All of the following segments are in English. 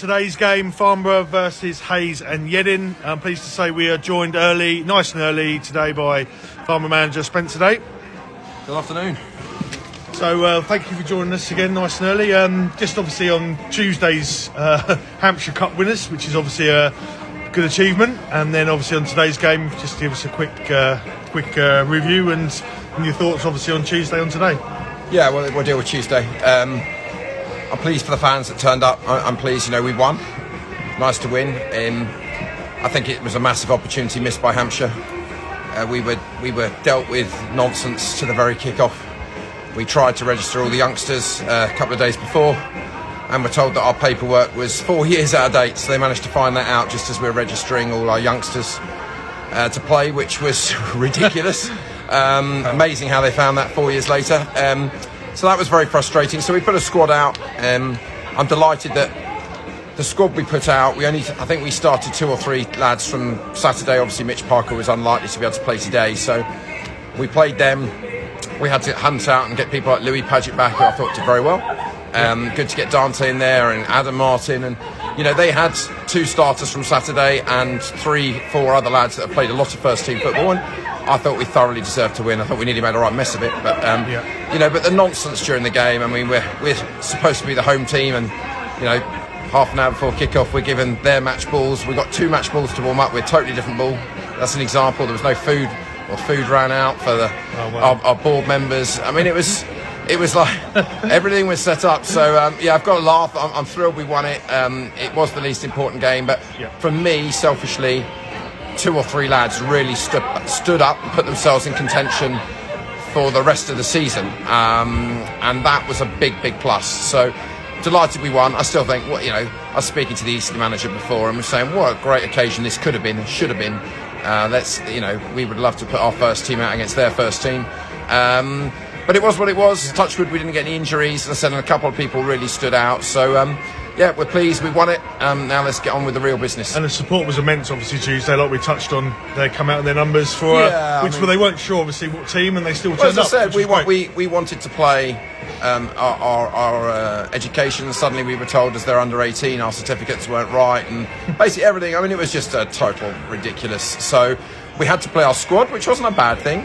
Today's game, Farnborough versus Hayes and Yeading. I'm pleased to say we are joined early, nice and early today by Farnborough manager Spencer Day. Good afternoon. So thank you for joining us again, nice and early. Just obviously on Tuesday's Hampshire Cup winners, which is obviously a good achievement, and then obviously on today's game, just give us a quick review and your thoughts obviously on Tuesday on today. Yeah, we'll deal with Tuesday. I'm pleased for the fans that turned up. I'm pleased, we won. Nice to win. I think it was a massive opportunity missed by Hampshire. We were dealt with nonsense to the very kick-off. We tried to register all the youngsters a couple of days before, and we're told that our paperwork was 4 years out of date, so they managed to find that out just as we were registering all our youngsters to play, which was ridiculous. Amazing how they found that 4 years later. So that was very frustrating. So we put a squad out. I'm delighted that the squad we put out, I think we started 2 or 3 lads from Saturday. Obviously Mitch Parker was unlikely to be able to play today, so we played them. We had to hunt out and get people like Louis Paget back, who I thought did very well. Good to get Dante in there and Adam Martin, and they had 2 starters from Saturday and 3-4 other lads that have played a lot of first team football, and I thought we thoroughly deserved to win. I thought we nearly made a right mess of it, but but the nonsense during the game. I mean, we're supposed to be the home team, and half an hour before kick-off we're given their match balls. We got 2 match balls to warm up with, totally different ball. That's an example. There was no food, or food ran out for our board members. I mean, it was like everything was set up. So I've got to laugh. I'm thrilled we won it. It was the least important game, but for me, selfishly, 2 or 3 lads really stood up and put themselves in contention for the rest of the season, and that was a big plus. So delighted we won. I still think, I was speaking to the Eastern manager before, and we're saying what a great occasion this could have been, should have been. We would love to put our first team out against their first team. But it was what it was. Touch wood, we didn't get any injuries. As I said, and a couple of people really stood out. So, we're pleased. We won it. Now let's get on with the real business. And the support was immense, obviously, Tuesday, like we touched on. They come out in their numbers for they weren't sure, obviously, what team, and they still turned up. As I said, we wanted to play our education. Suddenly we were told, as they're under 18, our certificates weren't right, and basically everything. I mean, it was just a total ridiculous. So we had to play our squad, which wasn't a bad thing.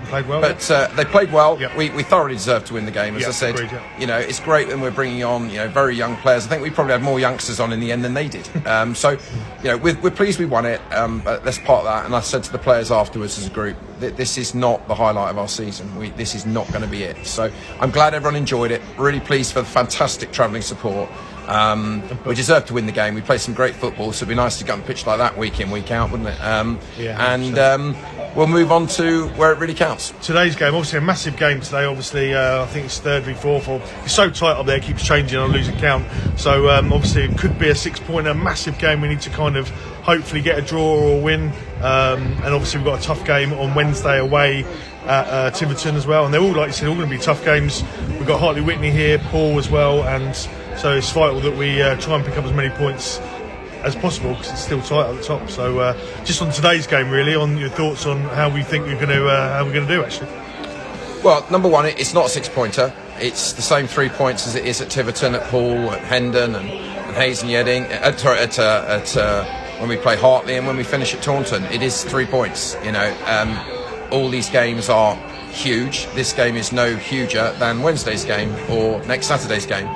Played well, but they played well. Yep. We thoroughly deserved to win the game, as I said. Agreed, it's great when we're bringing on very young players. I think we probably had more youngsters on in the end than they did. We're pleased we won it. But let's part that. And I said to the players afterwards as a group, this is not the highlight of our season. This is not going to be it. So I'm glad everyone enjoyed it. Really pleased for the fantastic travelling support. We deserved to win the game. We played some great football, so it'd be nice to get on the pitch like that week in, week out, wouldn't it? We'll move on to where it really counts. Today's game, obviously a massive game today. Obviously, I think it's 3rd v 4th. Or it's so tight up there, it keeps changing. I'm losing count. So obviously, it could be a 6-pointer, massive game. We need to kind of hopefully get a draw or a win. And obviously, we've got a tough game on Wednesday away at Tiverton as well. And they're all, like you said, all going to be tough games. We've got Hartley Whitney here, Paul as well, and so it's vital that we try and pick up as many points as possible, because it's still tight at the top. So just on today's game, really, on your thoughts on how we think we're going to do, actually. Well, number one, it's not a 6-pointer. It's the same 3 points as it is at Tiverton, at Poole, at Hendon, and Hayes and Yeading. When we play Hartley and when we finish at Taunton, it is 3 points. All these games are huge. This game is no huger than Wednesday's game or next Saturday's game.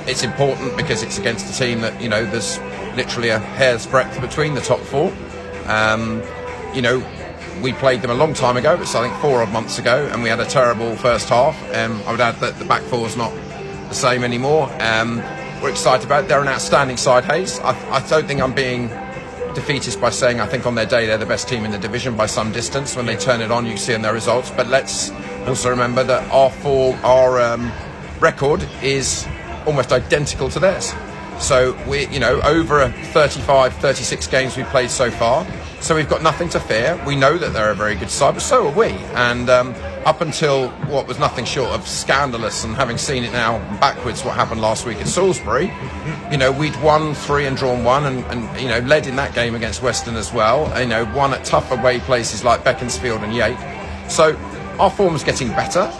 It's important because it's against a team that, there's literally a hair's breadth between the top 4. We played them a long time ago, it's I think 4 odd months ago, and we had a terrible first half. I would add that the back 4's not the same anymore. We're excited about it. They're an outstanding side, Hayes. I don't think I'm being defeatist by saying I think on their day they're the best team in the division by some distance. When they turn it on, you see in their results. But let's also remember that our record is almost identical to theirs. So we, over 35, 36 games we've played so far. So we've got nothing to fear. We know that they're a very good side, but so are we. And up until what was nothing short of scandalous, and having seen it now backwards, what happened last week at Salisbury, we'd won 3 and drawn 1, and led in that game against Western as well. Won at tough away places like Beaconsfield and Yate. So our form's getting better.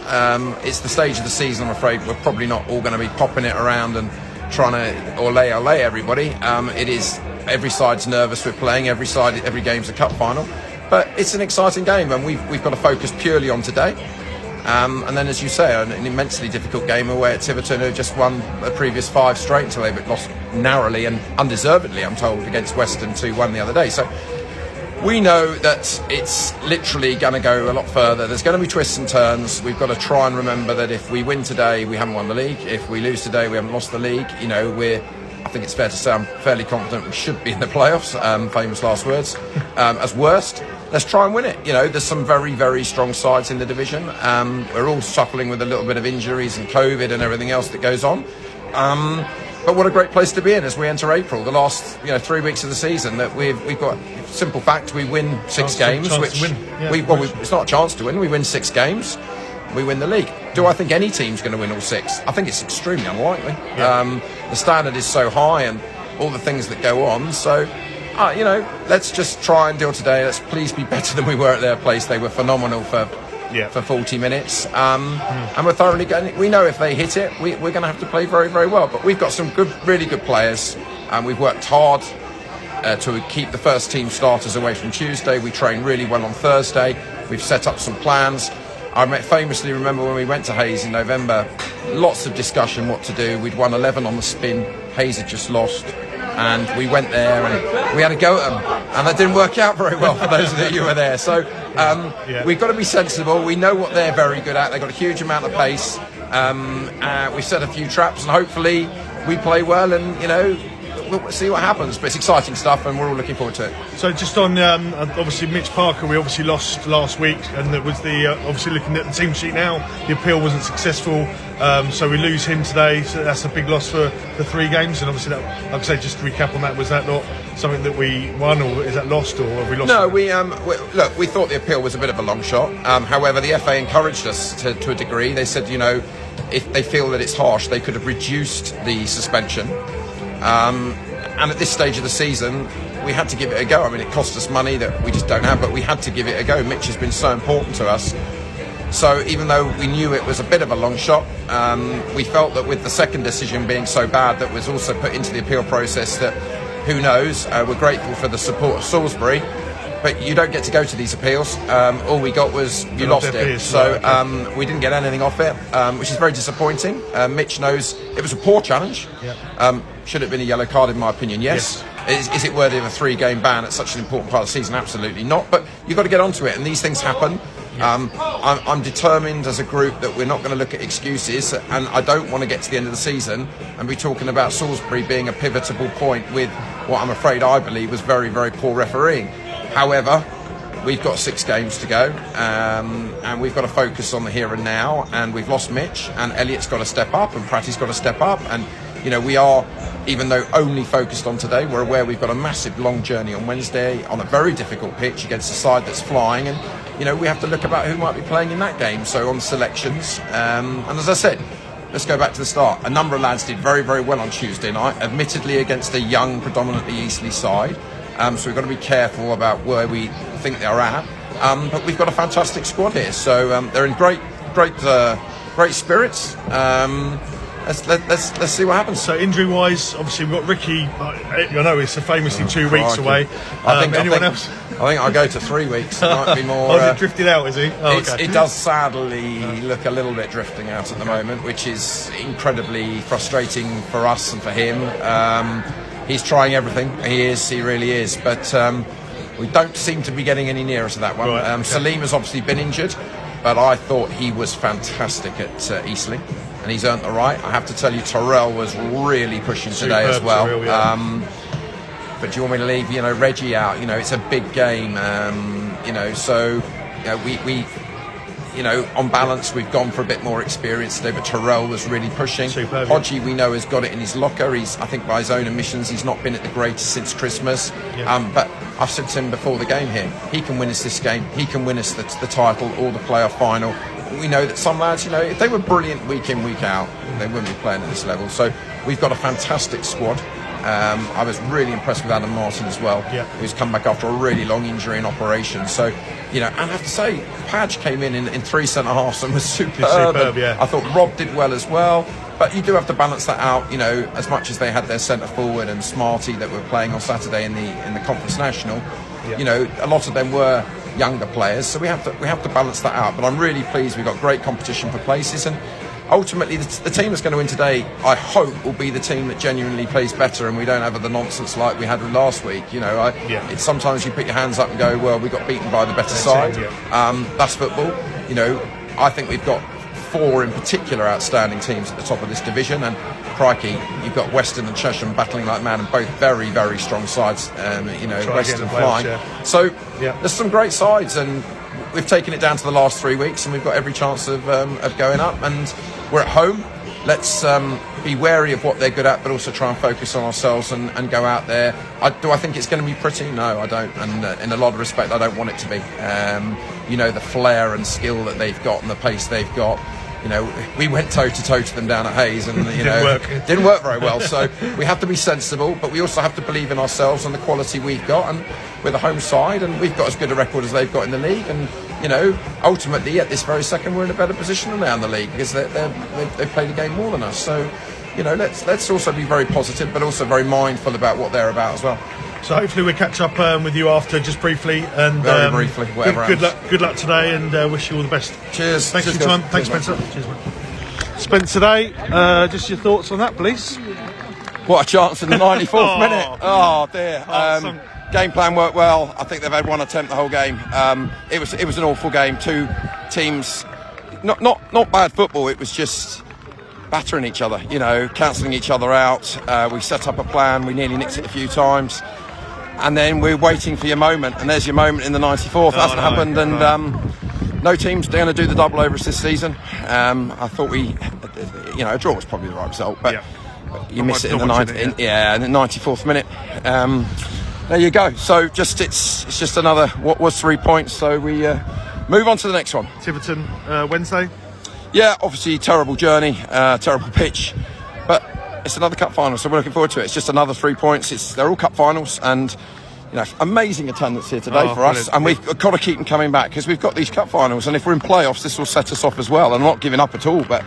It's the stage of the season, I'm afraid. We're probably not all going to be popping it around and trying to ole everybody. It is, every side's nervous. We're playing every game's a cup final, but it's an exciting game, and we've got to focus purely on today. And then, as you say, an immensely difficult game away at Tiverton, who just won the previous 5 straight until they lost narrowly and undeservedly, I'm told, against Western 2-1 the other day. So we know that it's literally going to go a lot further. There's going to be twists and turns. We've got to try and remember that if we win today, we haven't won the league. If we lose today, we haven't lost the league. I think it's fair to say I'm fairly confident we should be in the playoffs. Famous last words. As worst, let's try and win it. There's some very, very strong sides in the division. We're all suffering with a little bit of injuries and COVID and everything else that goes on. But what a great place to be in as we enter April, the last 3 weeks of the season. That we've got, simple fact, we win 6 games, which it's not a chance to win. We win 6 games, we win the league. Do I think any team's going to win all 6? I think it's extremely unlikely. Yeah. The standard is so high, and all the things that go on. So, let's just try and deal today. Let's please be better than we were at their place. They were phenomenal for 40 minutes, and we're thoroughly going. We know if they hit it, we're going to have to play very, very well. But we've got some really good players, and we've worked hard to keep the first team starters away from Tuesday. We trained really well on Thursday. We've set up some plans. I famously remember when we went to Hayes in November, lots of discussion what to do. We'd won 11 on the spin. Hayes had just lost. And we went there and we had a go at them, and that didn't work out very well for those of you who were there. So we've got to be sensible. We know what they're very good at. They've got a huge amount of pace. We've set a few traps, and hopefully we play well, and we'll see what happens. But it's exciting stuff, and we're all looking forward to it. So just on obviously Mitch Parker, we obviously lost last week, and it was the obviously looking at the team sheet now, the appeal wasn't successful. So we lose him today, so that's a big loss for the 3 games. And obviously, that, like I say, just to recap on that, was that not something that we won, or is that lost, or have we lost? No, we thought the appeal was a bit of a long shot. However, the FA encouraged us to a degree. They said, if they feel that it's harsh, they could have reduced the suspension. And at this stage of the season, we had to give it a go. I mean, it cost us money that we just don't have, but we had to give it a go. Mitch has been so important to us. So even though we knew it was a bit of a long shot, we felt that with the second decision being so bad that was also put into the appeal process, that who knows, we're grateful for the support of Salisbury, but you don't get to go to these appeals. All we got was you lost it. So we didn't get anything off it, which is very disappointing. Mitch knows it was a poor challenge. Yeah. Should it have been a yellow card, in my opinion? Yes. Is it worthy of a 3-game ban at such an important part of the season? Absolutely not. But you've got to get onto it, and these things happen. I'm determined as a group that we're not going to look at excuses, and I don't want to get to the end of the season and be talking about Salisbury being a pivotal point with what I'm afraid I believe was very, very poor refereeing. However, we've got 6 games to go, and we've got to focus on the here and now, and we've lost Mitch, and Elliot's got to step up, and Pratty's got to step up, and we are, even though only focused on today, we're aware we've got a massive long journey on Wednesday on a very difficult pitch against a side that's flying, and we have to look about who might be playing in that game. So on selections, and as I said, let's go back to the start. A number of lads did very, very well on Tuesday night, admittedly against a young, predominantly Eastleigh side. So we've got to be careful about where we think they're at. But we've got a fantastic squad here, so they're in great spirits. Let's see what happens. So injury-wise, obviously we've got Ricky. I know it's famously 2 weeks away. Anyone else? I think I'll go to 3 weeks. It might be more. Is it drifted out? Is he? It does sadly look a little bit drifting out at the moment, which is incredibly frustrating for us and for him. He's trying everything. He really is. But we don't seem to be getting any nearer to that one. Right, okay. Salim has obviously been injured, but I thought he was fantastic at Eastleigh, and he's earned the right. I have to tell you, Terrell was really pushing today as well. Terrell, yeah. But do you want me to leave, Reggie out? It's a big game. So we on balance, we've gone for a bit more experience today, but Terrell was really pushing. Superb, Hodgie, we know, has got it in his locker. I think by his own admissions, he's not been at the greatest since Christmas. Yeah. But I've said to him before the game here, he can win us this game. He can win us the title or the playoff final. We know that some lads, if they were brilliant week in, week out, they wouldn't be playing at this level. So we've got a fantastic squad. I was really impressed with Adam Martin as well, who's come back after a really long injury and operation. So, and I have to say, Padge came in 3 centre halves and was superb. Yeah. I thought Rob did well as well. But you do have to balance that out, you know, as much as they had their centre forward and Smarty that were playing on Saturday in the Conference National. You know, a lot of them were younger players, so we have to balance that out. But I'm really pleased we've got great competition for places, and ultimately the team that's going to win today, I hope, will be the team that genuinely plays better, and we don't have the nonsense like we had last week. You know, it's sometimes you put your hands up and go, well, we got beaten by the better side. That's football. You know, I think we've got 4 in particular outstanding teams at the top of this division, and crikey, you've got Western and Chesham battling like mad, and both very, very strong sides. You know, Western flying. So there's some great sides, and we've taken it down to the last 3 weeks, and we've got every chance of going up. And we're at home. Let's be wary of what they're good at, but also try and focus on ourselves and go out there. Do I think it's going to be pretty? No, I don't. And in a lot of respect, I don't want it to be. You know, the flair and skill that they've got and the pace they've got. You know, we went toe-to-toe to them down at Hayes, and you know, didn't work very well. So we have to be sensible, but we also have to believe in ourselves and the quality we've got. And we're the home side, and we've got as good a record as they've got in the league. And you know, ultimately, at this very second, we're in a better position than they are in the league because they've played the game more than us. So, you know, let's also be very positive, but also very mindful about what they're about as well. So hopefully we'll catch up with you after, just briefly, and very briefly. Good luck today, and wish you all the best. Cheers. Thanks for your time. Thanks, Spencer. Cheers, mate. Spencer Day, just your thoughts on that, please. What a chance in the 94th minute! Oh dear. Game plan worked well. I think they've had one attempt the whole game. It was an awful game. 2 teams, not bad football. It was just battering each other. You know, cancelling each other out. We set up a plan. We nearly nicked it a few times. And then we're waiting for your moment, and there's your moment in the 94th. Hasn't happened, and no team's going to do the double over us this season. I thought a draw was probably the right result, but you miss it in the 94th minute. There you go. So it's just another what was 3 points. So we move on to the next one. Tiverton Wednesday. Yeah, obviously terrible journey, terrible pitch, but it's another cup final, so we're looking forward to it. It's just another 3 points. They're all cup finals, and you know, amazing attendance here today for us. And we've got to keep them coming back because we've got these cup finals, and if we're in playoffs, this will set us off as well. And I'm not giving up at all, but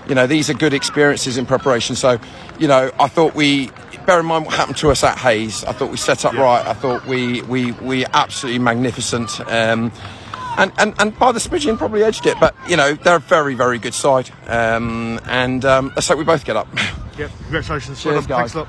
you know, these are good experiences in preparation. So, you know, I thought bear in mind what happened to us at Hayes. I thought we set up right. I thought we absolutely magnificent. And by the smidgen probably edged it, but you know, they're a very, very good side. Let's hope we both get up. Congratulations. Cheers, guys. Thanks a lot.